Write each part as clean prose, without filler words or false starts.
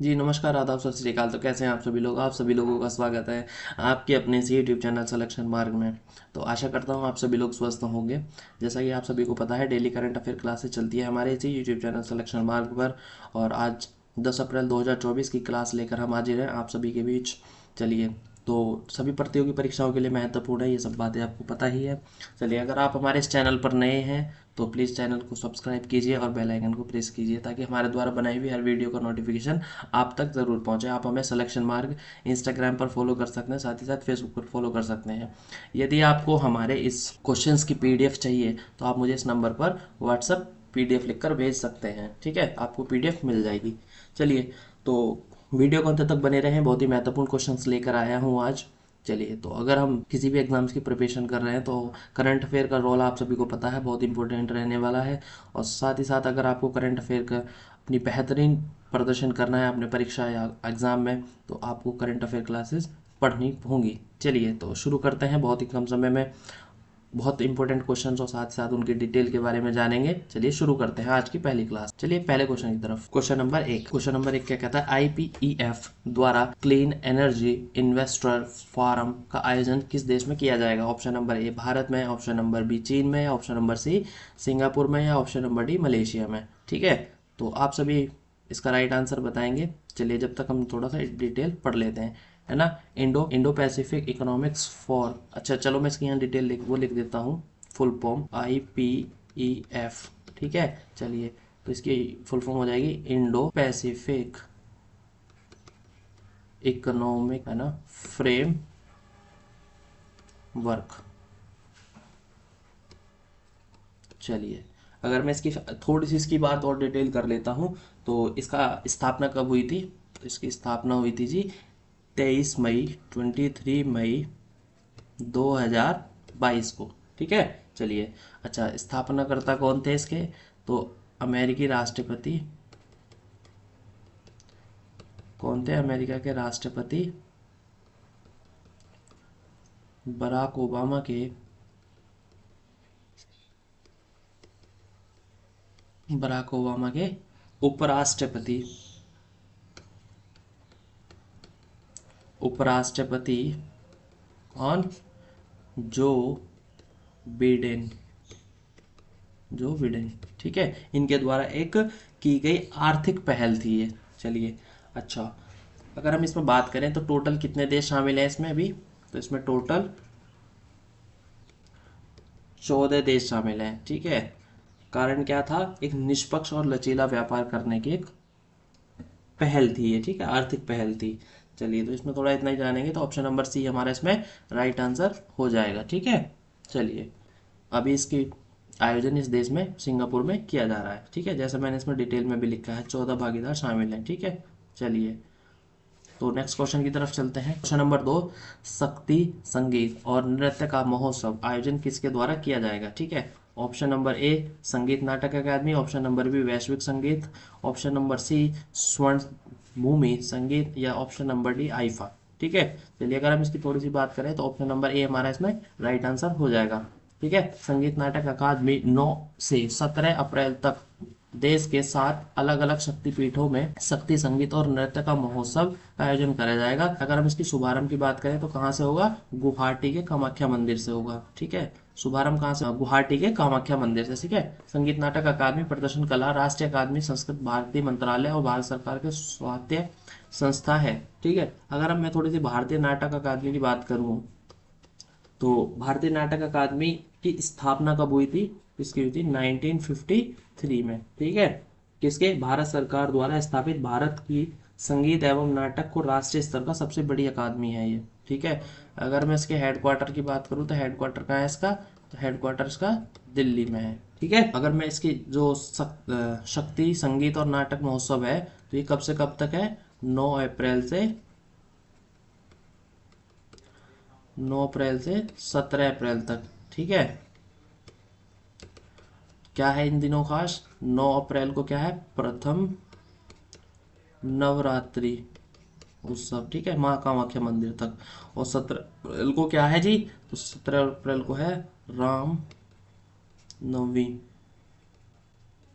जी नमस्कार, आदाब, सत श्री अकाल। तो कैसे हैं आप सभी लोग? आप सभी लोगों का स्वागत है आपके अपने इस यूट्यूब चैनल सिलेक्शन मार्ग में। तो आशा करता हूँ आप सभी लोग स्वस्थ होंगे। जैसा कि आप सभी को पता है, डेली करंट अफेयर क्लासेस चलती है हमारे इसी यूट्यूब चैनल सिलेक्शन मार्ग पर। और आज 10 अप्रैल 2024 की क्लास लेकर हम हाजिर हैं आप सभी के बीच। चलिए, तो सभी प्रतियोगी परीक्षाओं के लिए महत्वपूर्ण है, ये सब बातें आपको पता ही है। चलिए, अगर आप हमारे इस चैनल पर नए हैं तो प्लीज़ चैनल को सब्सक्राइब कीजिए और बेल आइकन को प्रेस कीजिए, ताकि हमारे द्वारा बनाई हुई हर वीडियो का नोटिफिकेशन आप तक ज़रूर पहुंचे। आप हमें सिलेक्शन मार्ग इंस्टाग्राम पर फॉलो कर सकते हैं, साथ ही साथ फेसबुक पर फॉलो कर सकते हैं। यदि आपको हमारे इस क्वेश्चंस की पीडीएफ चाहिए तो आप मुझे इस नंबर पर व्हाट्सएप पीडीएफ लिखकर भेज सकते हैं, ठीक है? आपको पीडीएफ मिल जाएगी। चलिए, तो वीडियो को अंत तक बने रहें, बहुत ही महत्वपूर्ण क्वेश्चंस लेकर आया हूँ आज। चलिए, तो अगर हम किसी भी एग्जाम्स की प्रिपरेशन कर रहे हैं तो करंट अफेयर का रोल आप सभी को पता है, बहुत इंपॉर्टेंट रहने वाला है। और साथ ही साथ अगर आपको करंट अफेयर का अपनी बेहतरीन प्रदर्शन करना है अपने परीक्षा या एग्ज़ाम में, तो आपको करंट अफेयर क्लासेस पढ़नी होंगी। चलिए, तो शुरू करते हैं बहुत ही कम समय में बहुत इंपॉर्टेंट क्वेश्चंस और साथ साथ उनकी डिटेल के बारे में जानेंगे। चलिए शुरू करते हैं आज की पहली क्लास। चलिए पहले क्वेश्चन की तरफ। क्वेश्चन नंबर एक क्या कहता है? आईपीईएफ द्वारा क्लीन एनर्जी इन्वेस्टर फोरम का आयोजन किस देश में किया जाएगा? ऑप्शन नंबर ए भारत में, ऑप्शन नंबर बी चीन में, ऑप्शन नंबर सी सिंगापुर में, या ऑप्शन नंबर डी मलेशिया में। ठीक है, तो आप सभी इसका राइट आंसर बताएंगे। चलिए, जब तक हम थोड़ा सा डिटेल पढ़ लेते हैं, है ना। इंडो पैसिफिक इकोनॉमिक्स फॉर, अच्छा चलो मैं इसकी यहाँ डिटेल लिख देता हूँ। फुल फॉर्म IPEF, ठीक है। चलिए, तो इसकी फुल फॉर्म हो जाएगी इंडो पैसिफिक इकोनॉमिक, है ना, फ्रेम वर्क। चलिए, अगर मैं इसकी थोड़ी सी इसकी बात और डिटेल कर लेता हूँ, तो इसका स्थापना कब हुई थी? तो इसकी स्थापना हुई थी जी 23 मई, 23 मई 2022 को। ठीक है, चलिए। अच्छा, स्थापनाकर्ता कौन थे इसके? तो अमेरिकी राष्ट्रपति कौन थे? अमेरिका के राष्ट्रपति बराक ओबामा के, बराक ओबामा के उपराष्ट्रपति, उपराष्ट्रपति कौन? Joe Biden, Joe Biden. ठीक है, इनके द्वारा एक की गई आर्थिक पहल थी ये। चलिए, अच्छा, अगर हम इसमें बात करें तो टोटल कितने देश शामिल हैं इसमें अभी? तो इसमें टोटल 14 देश शामिल हैं। ठीक है, कारण क्या था? एक निष्पक्ष और लचीला व्यापार करने की एक पहल थी ये, ठीक है, आर्थिक पहल थी। चलिए, तो इसमें थोड़ा इतना ही जानेंगे तो ऑप्शन नंबर सी हमारा इसमें राइट आंसर हो जाएगा। ठीक है, चलिए, अभी इसकी आयोजन इस देश में सिंगापुर में किया जा रहा है। ठीक है, जैसे मैंने इसमें डिटेल में भी लिखा है, 14 भागीदार शामिल हैं। ठीक है, चलिए, तो नेक्स्ट क्वेश्चन की तरफ चलते हैं। क्वेश्चन नंबर 2, शक्ति संगीत और नृत्य का महोत्सव आयोजन किसके द्वारा किया जाएगा? ठीक है, ऑप्शन नंबर ए संगीत नाटक अकादमी, ऑप्शन नंबर बी वैश्विक संगीत, ऑप्शन नंबर सी स्वर्ण भूमि संगीत, या ऑप्शन नंबर डी आईफा। ठीक है, चलिए, अगर हम इसकी थोड़ी सी बात करें तो ऑप्शन नंबर ए हमारा इसमें राइट आंसर हो जाएगा। ठीक है, संगीत नाटक अकादमी 9 से 17 अप्रैल तक देश के 7 अलग अलग शक्तिपीठों में शक्ति संगीत और नृत्य का महोत्सव का आयोजन करा जाएगा। अगर हम इसकी शुभारंभ की बात करें तो कहाँ से होगा? गुवाहाटी के कामाख्या मंदिर से होगा। ठीक है, शुभारंभ कहाँ से? गुवाहाटी के कामाख्या मंदिर से। ठीक है, संगीत नाटक अकादमी प्रदर्शन कला राष्ट्रीय अकादमी संस्कृत भारतीय मंत्रालय और भारत सरकार के स्वायत्त संस्था है। ठीक है, अगर हम मैं थोड़ी सी भारतीय नाटक अकादमी की बात करूँ तो भारतीय नाटक अकादमी की स्थापना कब हुई थी? इसकी हुई थी 1953 में। ठीक है, किसके? भारत सरकार द्वारा स्थापित भारत की संगीत एवं नाटक को राष्ट्रीय स्तर का सबसे बड़ी अकादमी है ये। ठीक है, अगर मैं इसके हेडक्वार्टर की बात करूँ तो हेडक्वार्टर कहाँ है इसका? तो हेडक्वार्टर इसका दिल्ली में है। ठीक है, अगर मैं इसकी जो शक्ति संगीत और नाटक महोत्सव है तो ये कब से कब तक है? 9 अप्रैल से 9 अप्रैल से 17 अप्रैल तक। ठीक है, क्या है इन दिनों खास? 9 अप्रैल को क्या है? प्रथम नवरात्रि उत्सव। ठीक है, माँ कामाख्या मंदिर तक। और 17 अप्रैल को क्या है जी? तो 17 अप्रैल को है राम नवमी।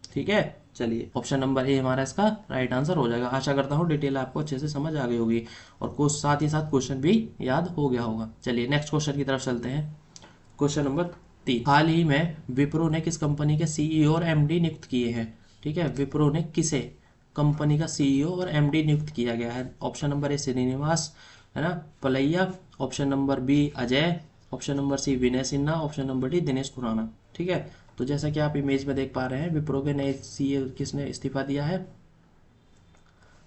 ठीक है, चलिए ऑप्शन नंबर ए हमारा इसका राइट आंसर हो जाएगा। आशा करता हूँ डिटेल आपको अच्छे से समझ आ गई होगी और कुछ साथ ही साथ क्वेश्चन भी याद हो गया होगा। चलिए नेक्स्ट क्वेश्चन की तरफ चलते हैं। क्वेश्चन नंबर 3, हाल ही में विप्रो ने किस कंपनी के सीईओ और एमडी नियुक्त किए हैं? ठीक है, विप्रो ने किसे कंपनी का सीईओ और एमडी नियुक्त किया गया है? ऑप्शन नंबर ए श्रीनिवास, है ना, Palaiya, option number B Ajay, option number C Vinay Sinha, option number D Dinesh Khurana. ठीक है, तो जैसा कि आप इमेज में देख पा रहे हैं, विप्रो के नए सीईओ किसने इस्तीफा दिया है?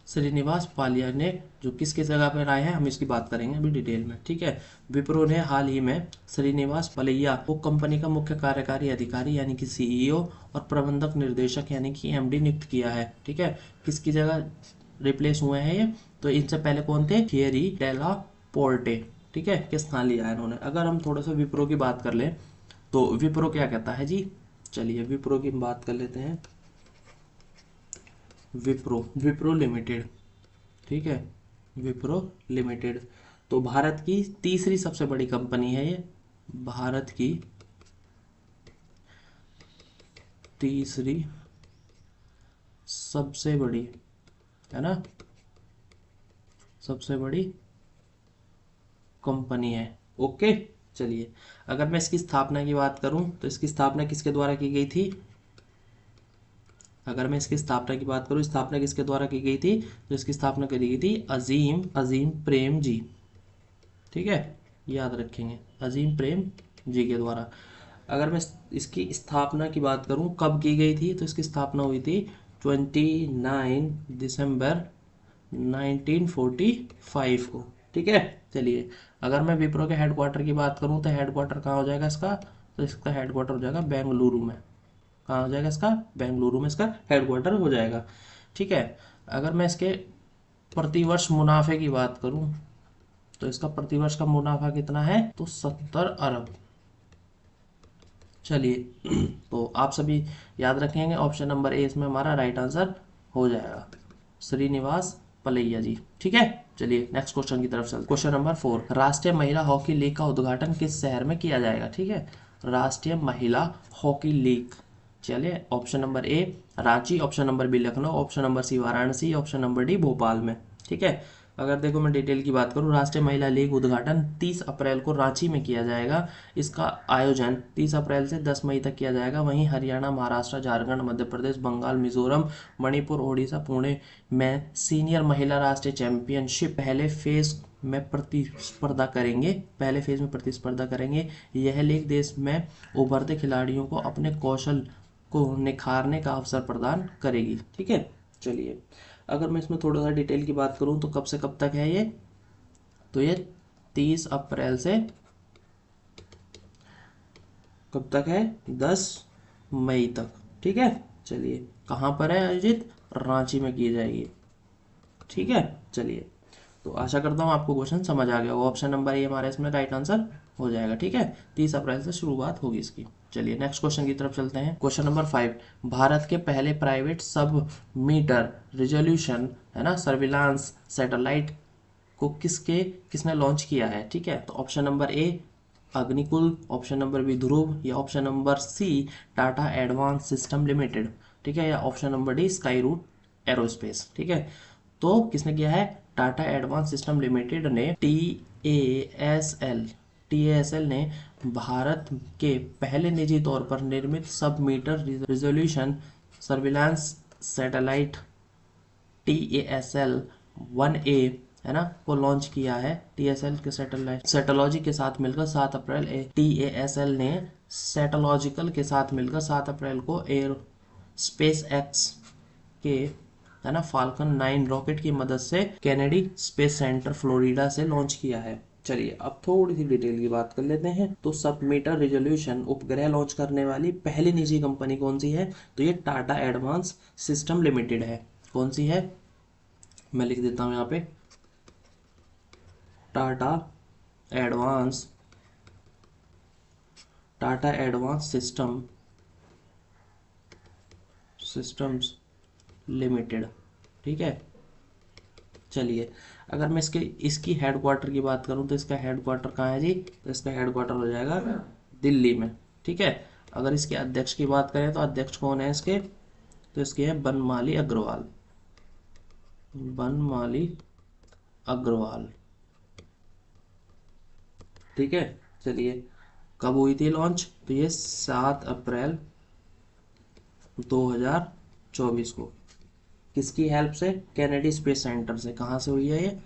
श्रीनिवास पालिया ने। जो किसकी जगह पर आए हैं हम इसकी बात करेंगे अभी डिटेल में। ठीक है, विप्रो ने हाल ही में श्रीनिवास पलैया को कंपनी का मुख्य कार्यकारी अधिकारी यानी कि सीईओ और प्रबंधक निर्देशक यानी कि एमडी नियुक्त किया है। ठीक है, किसकी जगह रिप्लेस हुए हैं ये? तो इनसे पहले कौन थे? थियरी डेला पोर्टे, ठीक है, के स्थान लिया है इन्होंने। अगर हम थोड़ा सा विप्रो की बात कर लें तो विप्रो क्या कहता है जी? चलिए विप्रो की बात कर लेते हैं। विप्रो लिमिटेड, ठीक है, विप्रो लिमिटेड तो भारत की तीसरी सबसे बड़ी कंपनी है ये। भारत की तीसरी सबसे बड़ी, है ना, सबसे बड़ी कंपनी है। ओके, चलिए अगर मैं इसकी स्थापना की बात करूं तो इसकी स्थापना किसके द्वारा की गई थी? अगर मैं इसकी स्थापना की बात करूं, स्थापना किसके द्वारा की गई थी? तो इसकी स्थापना करी गई थी अजीम प्रेम जी। ठीक है, याद रखेंगे, अजीम प्रेम जी के द्वारा। अगर मैं इसकी स्थापना की बात करूं कब की गई थी, तो इसकी स्थापना हुई थी 29 दिसंबर 1945 को। ठीक है, चलिए अगर मैं विप्रो के हेडक्वार्टर की बात करूं तो हेडक्वार्टर कहाँ हो जाएगा इसका? तो इसका हेडक्वार्टर हो जाएगा बेंगलुरु में। कहाँ हो जाएगा इसका? बेंगलुरु में इसका हेडक्वार्टर हो जाएगा। ठीक है, अगर मैं इसके प्रतिवर्ष मुनाफे की बात करूं तो इसका प्रतिवर्ष का मुनाफा कितना है? तो 70 अरब। चलिए तो आप सभी याद रखेंगे ऑप्शन नंबर ए इसमें हमारा राइट आंसर हो जाएगा, श्रीनिवास पलैया जी। ठीक है, चलिए नेक्स्ट क्वेश्चन की तरफ चलते। क्वेश्चन नंबर 4, राष्ट्रीय महिला हॉकी लीग का उद्घाटन किस शहर में किया जाएगा? ठीक है, राष्ट्रीय महिला हॉकी लीग। चलिए option number A Ranchi, option number B Lucknow, option number C Varanasi, option number D Bhopal में। ठीक है, अगर देखो मैं डिटेल की बात करूं, राष्ट्रीय महिला लीग उद्घाटन 30 अप्रैल को रांची में किया जाएगा। इसका आयोजन 30 अप्रैल से 10 मई तक किया जाएगा। वहीं हरियाणा, महाराष्ट्र, झारखंड, मध्य प्रदेश, बंगाल, मिजोरम, मणिपुर, ओडिशा, पुणे में सीनियर महिला राष्ट्रीय चैंपियनशिप पहले फेज में प्रतिस्पर्धा करेंगे। पहले फेज में प्रतिस्पर्धा करेंगे। यह लीग देश में उभरते खिलाड़ियों को अपने कौशल को निखारने का अवसर प्रदान करेगी। ठीक है, चलिए अगर मैं इसमें थोड़ा सा डिटेल की बात करूं तो कब से कब तक है ये? तो ये 30 अप्रैल से कब तक है? 10 मई तक। ठीक है, चलिए कहाँ पर है आयोजित? रांची में की जाएगी। ठीक है, चलिए तो आशा करता हूँ आपको क्वेश्चन समझ आ गया होगा। ऑप्शन नंबर ए हमारे इसमें राइट आंसर हो जाएगा। ठीक है, 30 अप्रैल से शुरुआत होगी इसकी। चलिए नेक्स्ट क्वेश्चन की तरफ चलते हैं। क्वेश्चन नंबर 5, भारत के पहले प्राइवेट सब मीटर रिजोल्यूशन, है ना, सर्विलांस सैटेलाइट को किसने लॉन्च किया है? ठीक है, तो option number A Agnikul, option number B Dhruv, या option number C Tata advance system limited. ठीक है, या option number D Skyroot Aerospace. ठीक है, तो किसने किया है? टाटा एडवांस सिस्टम लिमिटेड ने टीएएसएल ने भारत के पहले निजी तौर पर निर्मित sub metre resolution surveillance satellite TASL 1A, है ना, को लॉन्च किया है। टीएसएल के सैटेलॉजी के साथ मिलकर 7 अप्रैल टीएएसएल ने सैटेलॉजिकल के साथ मिलकर 7 अप्रैल को एयर स्पेस एक्स के, है ना, फाल्कन 9 रॉकेट की मदद से कैनेडी स्पेस सेंटर फ्लोरिडा से लॉन्च किया है। चलिए अब थोड़ी सी डिटेल की बात कर लेते हैं। तो सब मीटर रिजोल्यूशन उपग्रह लॉन्च करने वाली पहली निजी कंपनी कौन सी है? तो ये टाटा एडवांस सिस्टम लिमिटेड है। कौन सी है? मैं लिख देता हूं यहाँ पे, टाटा एडवांस सिस्टम्स लिमिटेड। ठीक है, चलिए अगर मैं इसकी हेडक्वार्टर की बात करूं तो इसका हेडक्वार्टर कहाँ है जी? तो इसका हेडक्वार्टर हो जाएगा दिल्ली में। ठीक है, अगर इसके अध्यक्ष की बात करें तो अध्यक्ष कौन है इसके? तो इसकी है बनमाली अग्रवाल, बनमाली अग्रवाल। ठीक है, चलिए कब हुई थी लॉन्च, तो ये 7 अप्रैल 2024 को। किसकी हेल्प से, कैनेडी स्पेस सेंटर से। कहाँ से हुई है ये,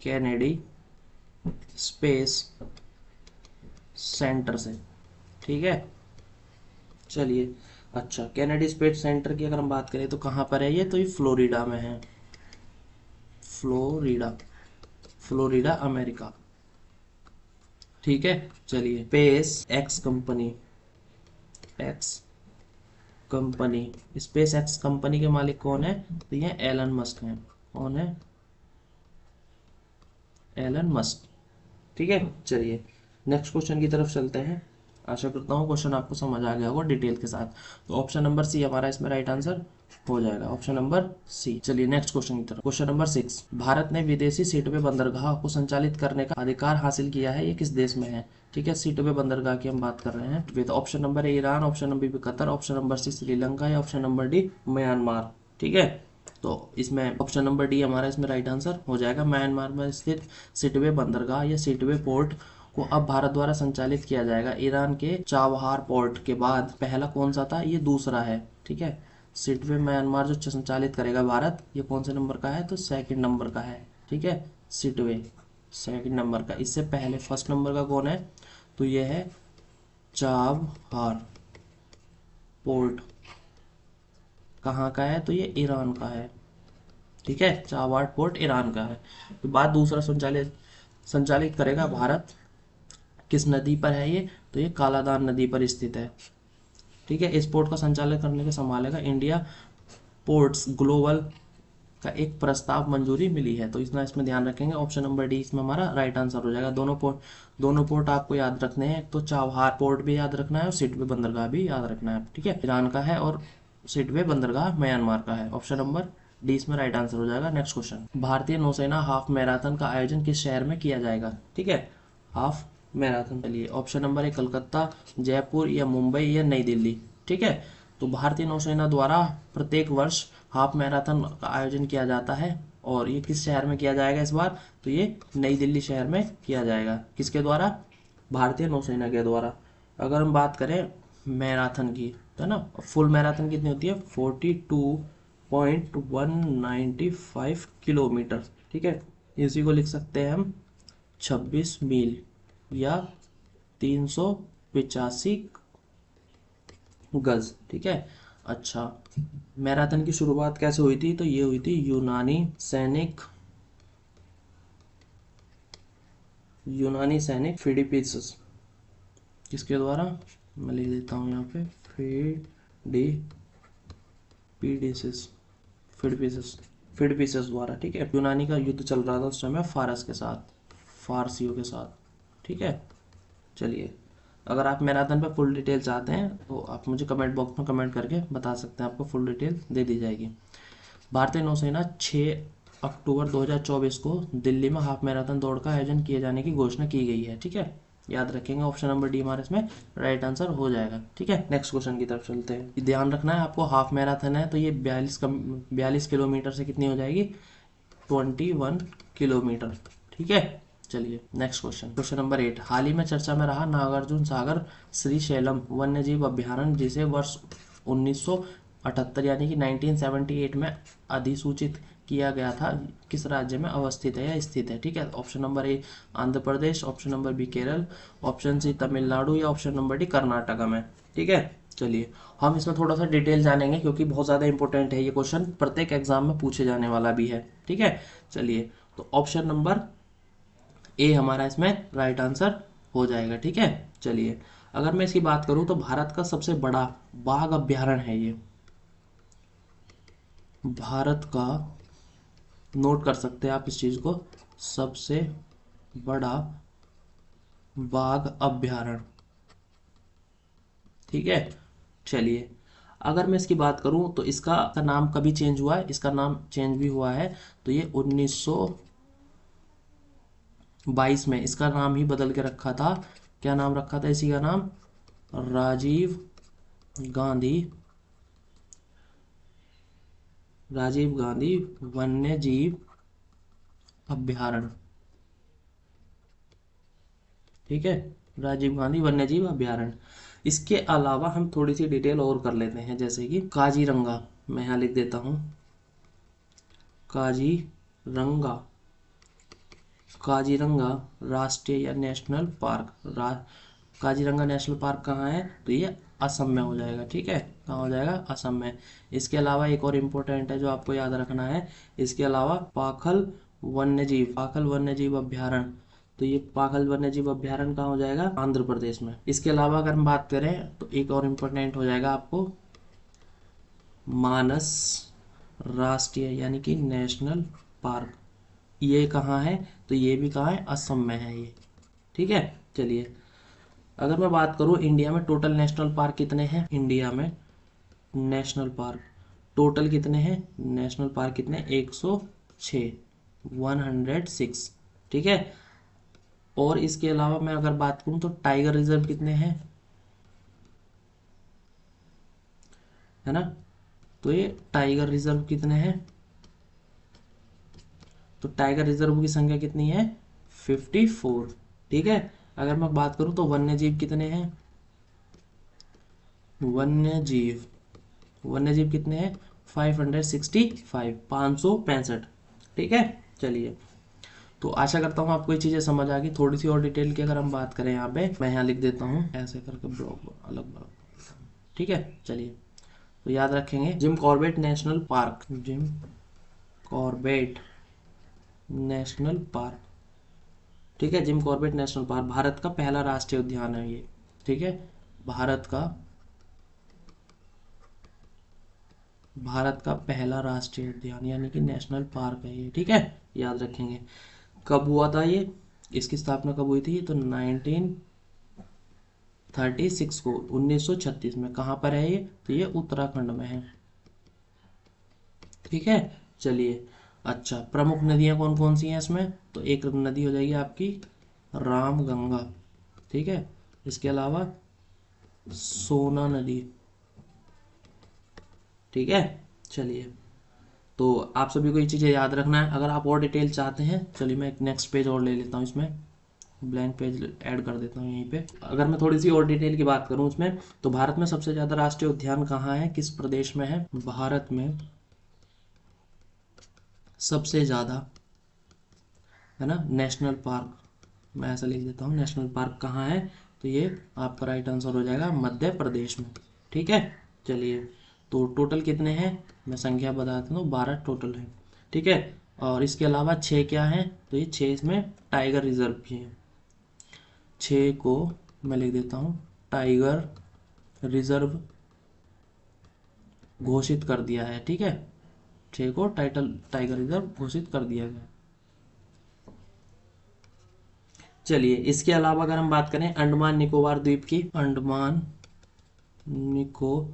कैनेडी स्पेस सेंटर से। ठीक है, चलिए अच्छा, कैनेडी स्पेस सेंटर की अगर हम बात करें तो कहाँ पर है ये, तो ये फ्लोरिडा में है, फ्लोरिडा, फ्लोरिडा अमेरिका। ठीक है, चलिए space x company, x company, space x company के मालिक कौन है, तो ये एलन मस्क हैं। कौन है, एलन मस्क। ठीक है, चलिए नेक्स्ट क्वेश्चन की तरफ चलते हैं। आशा करता हूँ क्वेश्चन आपको समझ आ गया होगा डिटेल के साथ। तो ऑप्शन नंबर सी हमारा इसमें राइट आंसर हो जाएगा, ऑप्शन नंबर सी। चलिए नेक्स्ट क्वेश्चन की तरफ। क्वेश्चन नंबर 6, भारत ने विदेशी सीटवे बंदरगाह को संचालित करने का अधिकार हासिल किया है, ये किस देश में है। ठीक है, सीटवे बंदरगाह की हम बात कर रहे हैं। तो option number A Iran, option number B Qatar, option number C Sri Lanka या ऑप्शन नंबर डी म्यांमार। ठीक है, तो इसमें ऑप्शन नंबर डी हमारा इसमें राइट आंसर हो जाएगा। म्यांमार में स्थित सिटवे बंदरगाह या सिटवे पोर्ट को अब भारत द्वारा संचालित किया जाएगा। ईरान के चाबहार पोर्ट के बाद पहला कौन सा था, ये दूसरा है। ठीक है, सिटवे म्यांमार जो संचालित करेगा भारत, ये कौन से नंबर का है, तो सेकंड नंबर का है। ठीक है, सिटवे सेकंड नंबर का। इससे पहले फर्स्ट नंबर का कौन है, तो ये है चाबहार पोर्ट। कहाँ का है, तो ये ईरान का है। ठीक है, चाबहार पोर्ट ईरान का है। तो बाद दूसरा संचालित संचालित करेगा भारत, किस नदी पर है ये, तो ये कालादान नदी पर स्थित है। ठीक है, इस पोर्ट का संचालन करने के संभालेगा इंडिया पोर्ट्स ग्लोबल का एक प्रस्ताव मंजूरी मिली है। तो इतना इसमें ध्यान रखेंगे, ऑप्शन नंबर डी इसमें हमारा राइट आंसर हो जाएगा। दोनों पोर्ट आपको याद रखने हैं, तो चाबहार पोर्ट भी याद रखना है और सिटवे बंदरगाह भी याद रखना है। ठीक है, ईरान का है और सिटवे बंदरगाह म्यांमार का है। ऑप्शन नंबर डी इसमें राइट आंसर हो जाएगा। नेक्स्ट क्वेश्चन, भारतीय नौसेना हाफ मैराथन का आयोजन किस शहर में किया जाएगा। ठीक है, हाफ मैराथन के लिए ऑप्शन नंबर है कलकत्ता, जयपुर या मुंबई या नई दिल्ली। ठीक है, तो भारतीय नौसेना द्वारा प्रत्येक वर्ष हाफ मैराथन का आयोजन किया जाता है और ये किस शहर में किया जाएगा इस बार, तो ये नई दिल्ली शहर में किया जाएगा। किसके द्वारा, भारतीय नौसेना के द्वारा। अगर हम बात करें मैराथन की, तो है ना, फुल मैराथन कितनी होती है, 42.195 किलोमीटर। ठीक है, इसी को लिख सकते हैं हम 26 मील या 385 गज। ठीक है, अच्छा, मैराथन की शुरुआत कैसे हुई थी, तो ये हुई थी यूनानी सैनिक फिडिपिसस, किसके द्वारा, मैं लिख देता हूँ यहाँ पे, फिडिपिसस द्वारा। ठीक है, यूनानी का युद्ध चल रहा था उस समय फारस के साथ, फारसियों के साथ। ठीक है, चलिए अगर आप मैराथन पे फुल डिटेल चाहते हैं तो आप मुझे कमेंट बॉक्स में कमेंट करके बता सकते हैं, आपको फुल डिटेल दे दी जाएगी। भारतीय नौसेना 6 अक्टूबर 2024 को दिल्ली में हाफ मैराथन दौड़ का आयोजन किए जाने की घोषणा की गई है। ठीक है, याद रखेंगे, ऑप्शन नंबर डी हमारे इसमें राइट आंसर हो जाएगा। ठीक है, नेक्स्ट क्वेश्चन की तरफ चलते हैं। ध्यान रखना है आपको, हाफ मैराथन है तो ये 42 किलोमीटर से कितनी हो जाएगी, 21 किलोमीटर। ठीक है, चलिए नेक्स्ट क्वेश्चन, क्वेश्चन नंबर 8, हाल ही में चर्चा में रहा नागार्जुन सागर श्रीशैलम वन्य जीव अभ्यारण्य, जिसे वर्ष 1978 यानी कि 1978 में अधिसूचित किया गया था, किस राज्य में अवस्थित है या स्थित है। ठीक है, option number A Andhra Pradesh, option number B Kerala, option C Tamil Nadu या ऑप्शन नंबर डी कर्नाटका में। ठीक है, चलिए हम इसमें थोड़ा सा डिटेल जानेंगे क्योंकि बहुत ज़्यादा इंपॉर्टेंट है ये क्वेश्चन, प्रत्येक एग्जाम में पूछे जाने वाला भी है। ठीक है, चलिए तो ऑप्शन नंबर ए हमारा इसमें राइट आंसर हो जाएगा। ठीक है, चलिए अगर मैं इसकी बात करूं तो भारत का सबसे बड़ा बाघ अभ्यारण्य है ये, भारत का, नोट कर सकते हैं आप इस चीज को, सबसे बड़ा बाघ अभ्यारण्य। ठीक है, चलिए अगर मैं इसकी बात करूं तो इसका नाम कभी चेंज हुआ है, इसका नाम चेंज भी हुआ है। तो ये 1922 में इसका नाम ही बदल के रखा था। क्या नाम रखा था इसी का नाम, राजीव गांधी राजीव गांधी वन्य जीव अभ्यारण्य। ठीक है, राजीव गांधी वन्य जीव अभ्यारण्य। इसके अलावा हम थोड़ी सी डिटेल और कर लेते हैं, जैसे कि काजीरंगा, मैं यहाँ लिख देता हूँ काजीरंगा। काजीरंगा राष्ट्रीय या national park, Kaziranga national park कहाँ है, तो ये असम में हो जाएगा। ठीक है, कहाँ हो जाएगा, असम में। इसके अलावा एक और इम्पोर्टेंट है जो आपको याद रखना है, इसके अलावा पाखल वन्य जीव अभ्यारण्य, तो ये पाखल वन्य जीव अभ्यारण्य कहाँ हो जाएगा, आंध्र प्रदेश में। इसके अलावा अगर हम बात करें तो एक और इम्पोर्टेंट हो जाएगा आपको मानस राष्ट्रीय यानी कि नेशनल पार्क, ये कहाँ है, तो ये भी कहाँ है, असम में है ये। ठीक है, चलिए अगर मैं बात करूँ इंडिया में टोटल नेशनल पार्क कितने हैं, इंडिया में नेशनल पार्क टोटल कितने हैं, नेशनल पार्क कितने, 106, 106। ठीक है, और इसके अलावा मैं अगर बात करूँ तो टाइगर रिजर्व कितने हैं, है ना, तो ये टाइगर रिजर्व कितने हैं, तो टाइगर रिजर्व की संख्या कितनी है, 54। ठीक है, अगर मैं बात करूं तो वन्य जीव कितने हैं, वन्य जीव कितने हैं, 565, 565। ठीक है, चलिए तो आशा करता हूँ आपको ये चीज़ें समझ आ गई। थोड़ी सी और डिटेल की अगर हम बात करें यहाँ पे, मैं यहाँ लिख देता हूँ ऐसे करके ब्लॉक अलग ब्लॉक। ठीक है, चलिए तो याद रखेंगे Jim Corbett national park, Jim Corbett national park. ठीक है, Jim Corbett national park Bharat का पहला राष्ट्रीय उद्यान है ये। ठीक है, भारत का पहला राष्ट्रीय उद्यान यानी कि नेशनल पार्क है ये। ठीक है, याद रखेंगे। कब हुआ था ये, इसकी स्थापना कब हुई थी, तो 1936 को, 1936 में। कहाँ पर है ये, तो ये उत्तराखंड में है। ठीक है, चलिए अच्छा, प्रमुख नदियां कौन कौन सी हैं इसमें, तो एक नदी हो जाएगी आपकी रामगंगा। ठीक है, इसके अलावा सोना नदी। ठीक है, चलिए तो आप सभी को ये चीज़ें याद रखना है। अगर आप और डिटेल चाहते हैं, चलिए मैं एक नेक्स्ट पेज और ले लेता हूँ, इसमें ब्लैंक पेज ऐड कर देता हूँ यहीं पे। अगर मैं थोड़ी सी और डिटेल की बात करूँ उसमें, तो भारत में सबसे ज़्यादा राष्ट्रीय उद्यान कहाँ है, किस प्रदेश में है, भारत में सबसे ज़्यादा, है ना, नेशनल पार्क, मैं ऐसा लिख देता हूँ, नेशनल पार्क कहाँ है, तो ये आपका राइट आंसर हो जाएगा मध्य प्रदेश में। ठीक है, चलिए तो टोटल कितने हैं, मैं संख्या बता देता हूँ, 12 टोटल है। ठीक है, और इसके अलावा 6 क्या हैं, तो ये 6 इसमें टाइगर रिजर्व भी हैं। 6 को मैं लिख देता हूँ टाइगर रिजर्व घोषित कर दिया है। ठीक है, 6 को टाइगर रिजर्व घोषित कर दिया गया। चलिए इसके अलावा अगर हम बात करें अंडमान निकोबार द्वीप की, निको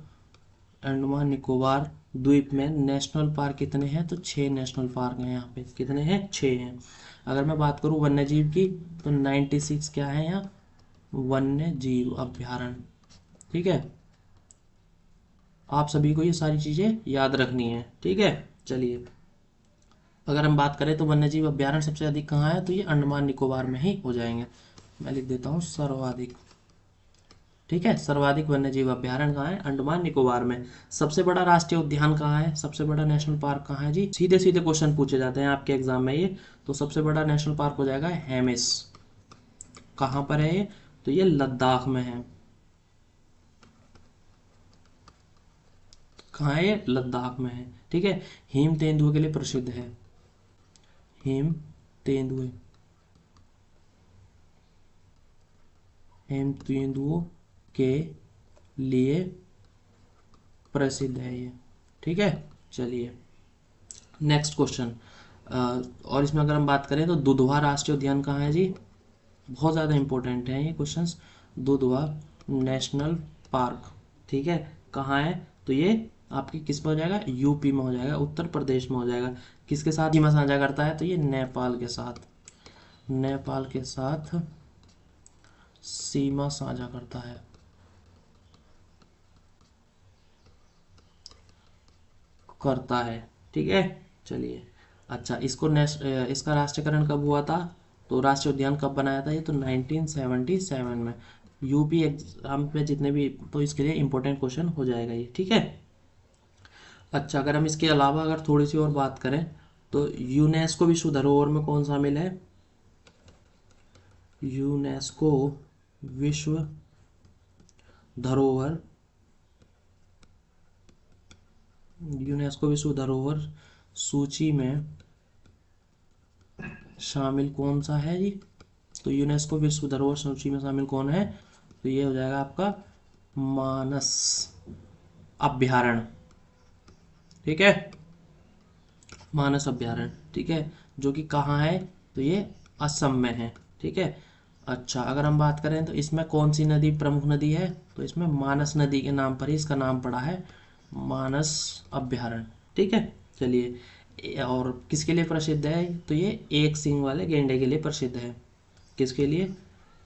अंडमान निकोबार द्वीप में नेशनल पार्क कितने हैं, तो 6 नेशनल पार्क हैं यहाँ पे। कितने हैं, 6 हैं। अगर मैं बात करूँ वन्य जीव की, तो 96 क्या है यहाँ, वन्य जीव अभ्यारण्य। ठीक है, आप सभी को ये सारी चीज़ें याद रखनी है। ठीक है, चलिए अगर हम बात करें तो वन्यजीव अभ्यारण्य सबसे अधिक कहाँ है, तो ये अंडमान निकोबार में ही हो जाएंगे। मैं लिख देता हूँ सर्वाधिक। ठीक है, सर्वाधिक वन्यजीव अभ्यारण्य कहाँ है, अंडमान निकोबार में। सबसे बड़ा राष्ट्रीय उद्यान कहाँ है, सबसे बड़ा नेशनल पार्क कहाँ है जी, सीधे सीधे क्वेश्चन पूछे जाते हैं आपके एग्जाम में ये। तो सबसे बड़ा नेशनल पार्क हो जाएगा हेमिस। कहाँ पर है ये, तो ये लद्दाख में है। कहाँ है ये, लद्दाख में है। ठीक है, हिम तेंदुए के लिए प्रसिद्ध है, हिम तेंदुए, हिम तेंदुओं के लिए प्रसिद्ध है ये। ठीक है, चलिए नेक्स्ट क्वेश्चन। और इसमें अगर हम बात करें तो दुधवा राष्ट्रीय उद्यान कहाँ है जी, बहुत ज़्यादा इंपॉर्टेंट है ये क्वेश्चंस। दुधवा नेशनल पार्क, ठीक है, कहाँ है, तो ये आपकी किस में हो जाएगा, यूपी में हो जाएगा, उत्तर प्रदेश में हो जाएगा। किसके साथ सीमा साझा करता है, तो ये नेपाल के साथ, नेपाल के साथ सीमा साझा करता है, करता है। ठीक है, चलिए। अच्छा, इसका राष्ट्रीयकरण कब हुआ था, तो राष्ट्रीय उद्यान कब बनाया था ये, तो 1977 में। यूपी एग्जाम में जितने भी, तो इसके लिए इंपॉर्टेंट क्वेश्चन हो जाएगा ये, ठीक है। अच्छा, अगर हम इसके अलावा अगर थोड़ी सी और बात करें, तो यूनेस्को विश्व धरोहर में कौन शामिल है, यूनेस्को विश्व धरोहर, यूनेस्को विश्व धरोहर सूची में शामिल कौन सा है जी, तो यूनेस्को विश्व धरोहर सूची में शामिल कौन है, तो ये हो जाएगा आपका मानस अभ्यारण्य, ठीक है, मानस अभ्यारण्य, ठीक है, जो कि कहाँ है, तो ये असम में है, ठीक है। अच्छा, अगर हम बात करें तो इसमें कौन सी नदी प्रमुख नदी है, तो इसमें मानस नदी के नाम पर ही इसका नाम पड़ा है, मानस अभ्यारण्य, ठीक है। चलिए, और किसके लिए प्रसिद्ध है, तो ये एक सींग वाले गेंडे के लिए प्रसिद्ध है, किसके लिए,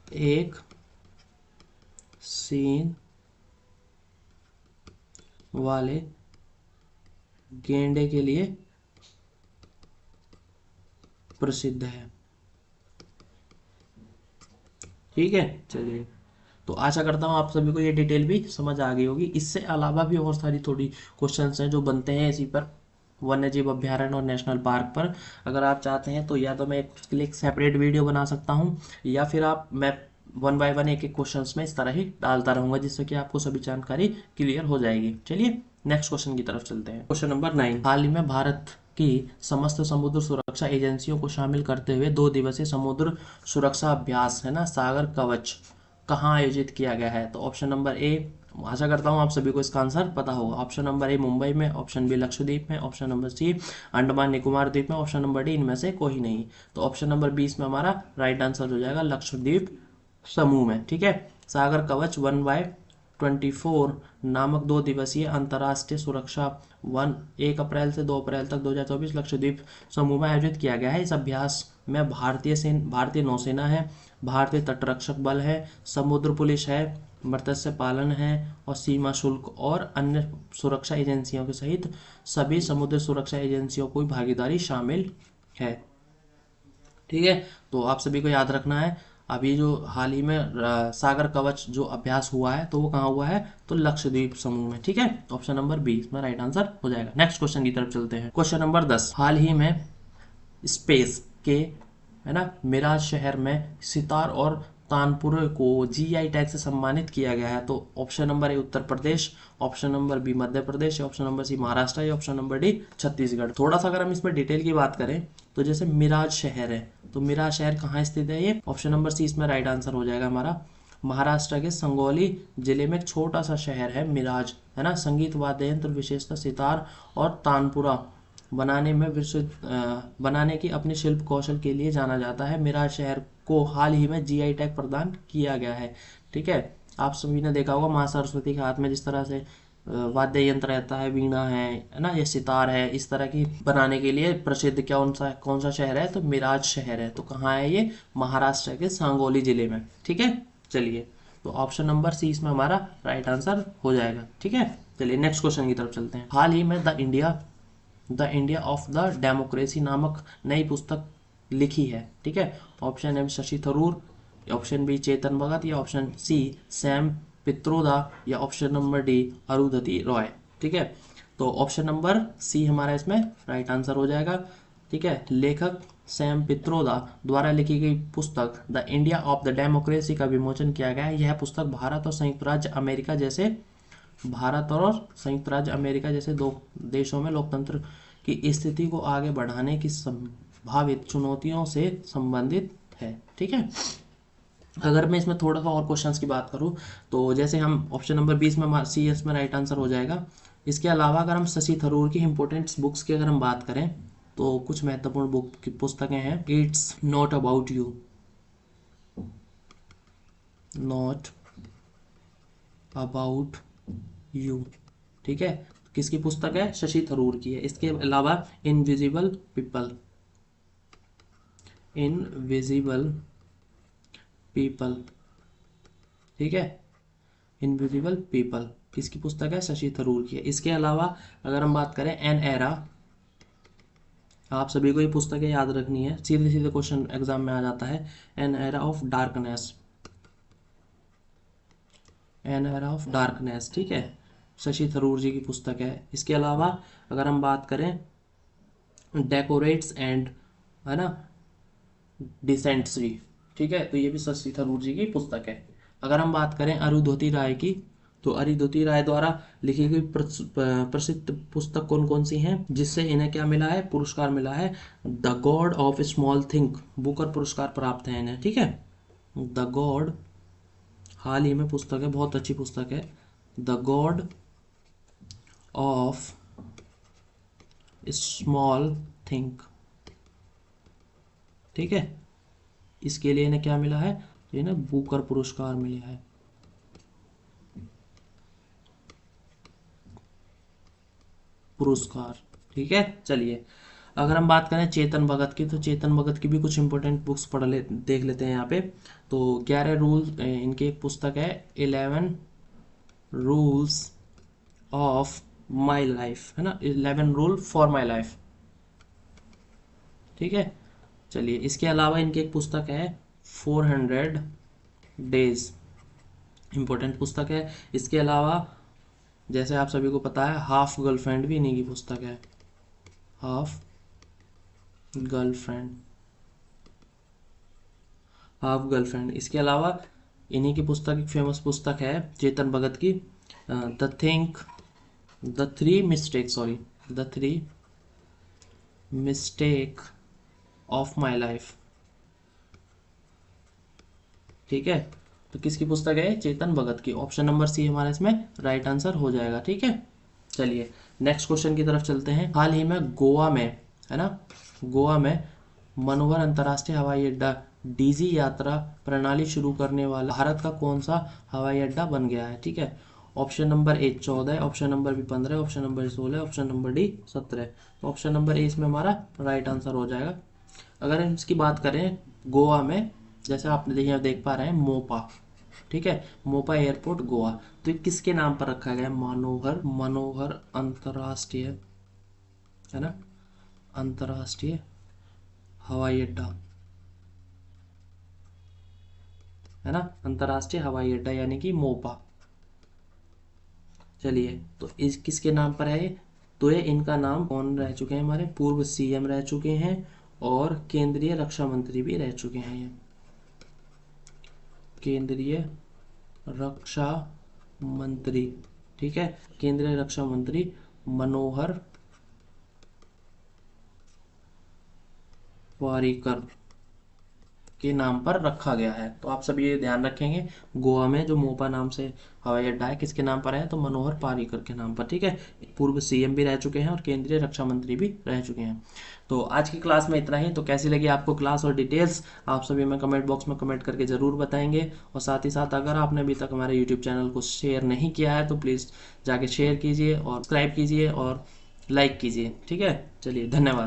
एक सींग वाले गेंडे के लिए प्रसिद्ध है, ठीक है। चलिए, तो आशा करता हूँ आप सभी को ये डिटेल भी समझ आ गई होगी। इससे अलावा भी और सारी थोड़ी क्वेश्चंस हैं जो बनते हैं इसी पर, वन्य जीव अभ्यारण्य और नेशनल पार्क पर। अगर आप चाहते हैं तो या तो मैं इसके लिए एक सेपरेट वीडियो बना सकता हूँ, या फिर मैं वन बाय वन एक एक क्वेश्चंस में इस तरह ही डालता रहूंगा, जिससे कि आपको सभी जानकारी क्लियर हो जाएगी। चलिए, नेक्स्ट क्वेश्चन की तरफ चलते हैं। क्वेश्चन नंबर 9, हाल ही में भारत की समस्त समुद्र सुरक्षा एजेंसियों को शामिल करते हुए 2 दिवसीय समुद्र सुरक्षा अभ्यास है ना, सागर कवच, कहाँ आयोजित किया गया है, तो ऑप्शन नंबर ए, आशा करता हूँ आप सभी को इसका आंसर पता होगा, ऑप्शन नंबर ए मुंबई में, ऑप्शन बी लक्षद्वीप में, option number C Andaman Nicobar द्वीप में, ऑप्शन नंबर डी इनमें से कोई नहीं। तो ऑप्शन नंबर 20 में हमारा राइट आंसर हो जाएगा लक्षद्वीप समूह में, ठीक है। सागर कवच 1/24 नामक 2 दिवसीय अंतर्राष्ट्रीय सुरक्षा 1 अप्रैल से 2 अप्रैल तक 2024 लक्षद्वीप समूह में आयोजित किया गया है। इस अभ्यास में भारतीय नौसेना है, भारतीय तटरक्षक बल है, समुद्र पुलिस है, मत्स्य पालन है, और सीमा शुल्क और अन्य सुरक्षा एजेंसियों के सहित सभी समुद्र सुरक्षा एजेंसियों की भागीदारी शामिल है, ठीक है। तो आप सभी को याद रखना है, अभी जो हाल ही में सागर कवच जो अभ्यास हुआ है, तो वो कहाँ हुआ है, तो लक्षद्वीप समूह में, ठीक है। ऑप्शन नंबर 20 में राइट आंसर हो जाएगा। नेक्स्ट क्वेश्चन की तरफ चलते हैं। क्वेश्चन नंबर 10, हाल ही में स्पेस के, है ना, मिराज शहर में सितार और तानपुर को जीआई टैग से सम्मानित किया गया है, तो option number A Uttar Pradesh, option number B Madhya Pradesh, option number C Maharashtra, या ऑप्शन नंबर डी छत्तीसगढ़। थोड़ा सा अगर हम इसमें डिटेल की बात करें, तो जैसे मिराज शहर है, तो मिराज शहर कहाँ स्थित है, ये ऑप्शन नंबर सी इसमें राइट आंसर हो जाएगा हमारा, महाराष्ट्र के संगोली जिले में एक छोटा सा शहर है मिराज, है ना। संगीत वाद्य यंत्र विशेषतः सितार और तानपुरा बनाने की अपने शिल्प कौशल के लिए जाना जाता है। मिराज शहर को हाल ही में जीआई टैग प्रदान किया गया है, ठीक है। आप सभी ने देखा होगा माँ सरस्वती के हाथ में जिस तरह से वाद्य यंत्र रहता है, वीणा है ना, ये सितार है, इस तरह की बनाने के लिए प्रसिद्ध कौन सा शहर है, तो मिराज शहर है। तो कहाँ है ये, महाराष्ट्र के सांगोली जिले में, ठीक है। चलिए, तो ऑप्शन नंबर सी इसमें हमारा राइट आंसर हो जाएगा, ठीक है। चलिए, नेक्स्ट क्वेश्चन की तरफ चलते हैं। हाल ही में the India of the democracy नामक नई पुस्तक लिखी है, ठीक है। Option A Shashi Tharoor, option B Chetan Bhagat, या ऑप्शन सी सैम पित्रोदा, या option number D Arundhati Roy, ठीक है। तो ऑप्शन नंबर सी हमारा इसमें राइट आंसर हो जाएगा, ठीक है। लेखक सैम पित्रोदा द्वारा लिखी गई पुस्तक the India of the democracy का विमोचन किया गया है। यह पुस्तक भारत और संयुक्त राज्य अमेरिका जैसे 2 देशों में लोकतंत्र की स्थिति को आगे बढ़ाने की संभावित चुनौतियों से संबंधित है, ठीक है। अगर मैं इसमें थोड़ा सा और क्वेश्चंस की बात करूं, तो जैसे हम ऑप्शन नंबर 20 में सी एस में राइट आंसर हो जाएगा। इसके अलावा अगर हम शशि थरूर की इंपॉर्टेंट बुक्स की अगर हम बात करें, तो कुछ महत्वपूर्ण बुक की पुस्तकें हैं। It's not about you, not about you, ठीक है, किसकी पुस्तक है, शशि थरूर की है। इसके अलावा इनविजिबल पीपल, ठीक है, इनविजिबल पीपल किसकी पुस्तक है, शशि थरूर की है। इसके अलावा अगर हम बात करें एन एरा आप सभी को ये पुस्तकें याद रखनी है, सीधे सीधे क्वेश्चन एग्जाम में आ जाता है। An era of darkness, an era of darkness, ठीक है, शशि थरूर जी की पुस्तक है। इसके अलावा अगर हम बात करें डेकोरेट्स एंड, है ना, डिसेंट्री, ठीक है, तो ये भी शशि थरूर जी की पुस्तक है। अगर हम बात करें अरुंधति राय की, तो अरुंधति राय द्वारा लिखी गई प्रसिद्ध पुस्तक कौन कौन सी हैं जिससे इन्हें क्या मिला है, पुरस्कार मिला है? The God of small thing, Booker पुरस्कार प्राप्त है इन्हें, ठीक है। द गॉड, हाल ही में पुस्तक है, बहुत अच्छी पुस्तक है, the God of small thing, ठीक है। इसके लिए इन्हें क्या मिला है? इन्हें बुकर पुरस्कार मिला है, पुरस्कार, ठीक है। चलिए, अगर हम बात करें चेतन भगत की, तो चेतन भगत की भी कुछ इंपॉर्टेंट बुक्स देख लेते हैं यहाँ पे। तो 11 रूल, इनकी एक पुस्तक है 11 रूल्स ऑफ माई लाइफ, है ना, 11 रूल फॉर माई लाइफ, ठीक है। चलिए, इसके अलावा इनकी एक पुस्तक है 400 डेज, इंपॉर्टेंट पुस्तक है। इसके अलावा जैसे आप सभी को पता है हाफ गर्लफ्रेंड भी इन्हीं की पुस्तक है, हाफ गर्लफ्रेंड, हाफ गर्लफ्रेंड। इसके अलावा इन्हीं की पुस्तक, एक फेमस पुस्तक है चेतन भगत की, the three mistake, sorry, the three mistake of my life, ठीक है। तो किसकी पुस्तक है? चेतन भगत की। ऑप्शन नंबर सी हमारा इसमें राइट आंसर हो जाएगा, ठीक है। चलिए, नेक्स्ट क्वेश्चन की तरफ चलते हैं। हाल ही में गोवा में, है ना, गोवा में मनोहर अंतर्राष्ट्रीय हवाई अड्डा डीजी यात्रा प्रणाली शुरू करने वाला भारत का कौन सा हवाई अड्डा बन गया है, ठीक है। Option number A 14, option number B 15, option number 16, option number D 17। तो ऑप्शन नंबर ए इसमें हमारा राइट आंसर हो जाएगा। अगर हम इसकी बात करें गोवा में, जैसे आप देखिए, देख पा रहे हैं मोपा, ठीक है, मोपा एयरपोर्ट गोवा, तो ये किसके नाम पर रखा गया है? मनोहर अंतर्राष्ट्रीय, है ना, अंतर्राष्ट्रीय हवाई अड्डा, है ना, अंतर्राष्ट्रीय हवाई अड्डा यानी कि मोपा। चलिए, तो इस किसके नाम पर है ये? तो ये इनका नाम कौन रह चुके हैं? हमारे पूर्व सीएम रह चुके हैं और केंद्रीय रक्षा मंत्री भी रह चुके हैं ये, केंद्रीय रक्षा मंत्री, ठीक है, केंद्रीय रक्षा मंत्री मनोहर पर्रिकर के नाम पर रखा गया है। तो आप सब ये ध्यान रखेंगे, गोवा में जो मोपा नाम से हवाई अड्डा है किसके नाम पर है? तो मनोहर पर्रिकर के नाम पर, ठीक है। पूर्व सीएम भी रह चुके हैं और केंद्रीय रक्षा मंत्री भी रह चुके हैं। तो आज की क्लास में इतना ही। तो कैसी लगी आपको क्लास और डिटेल्स, आप सभी में कमेंट बॉक्स में कमेंट करके ज़रूर बताएंगे। और साथ ही साथ अगर आपने अभी तक हमारे यूट्यूब चैनल को शेयर नहीं किया है तो प्लीज़ जाके शेयर कीजिए और सब्सक्राइब कीजिए और लाइक कीजिए, ठीक है। चलिए, धन्यवाद।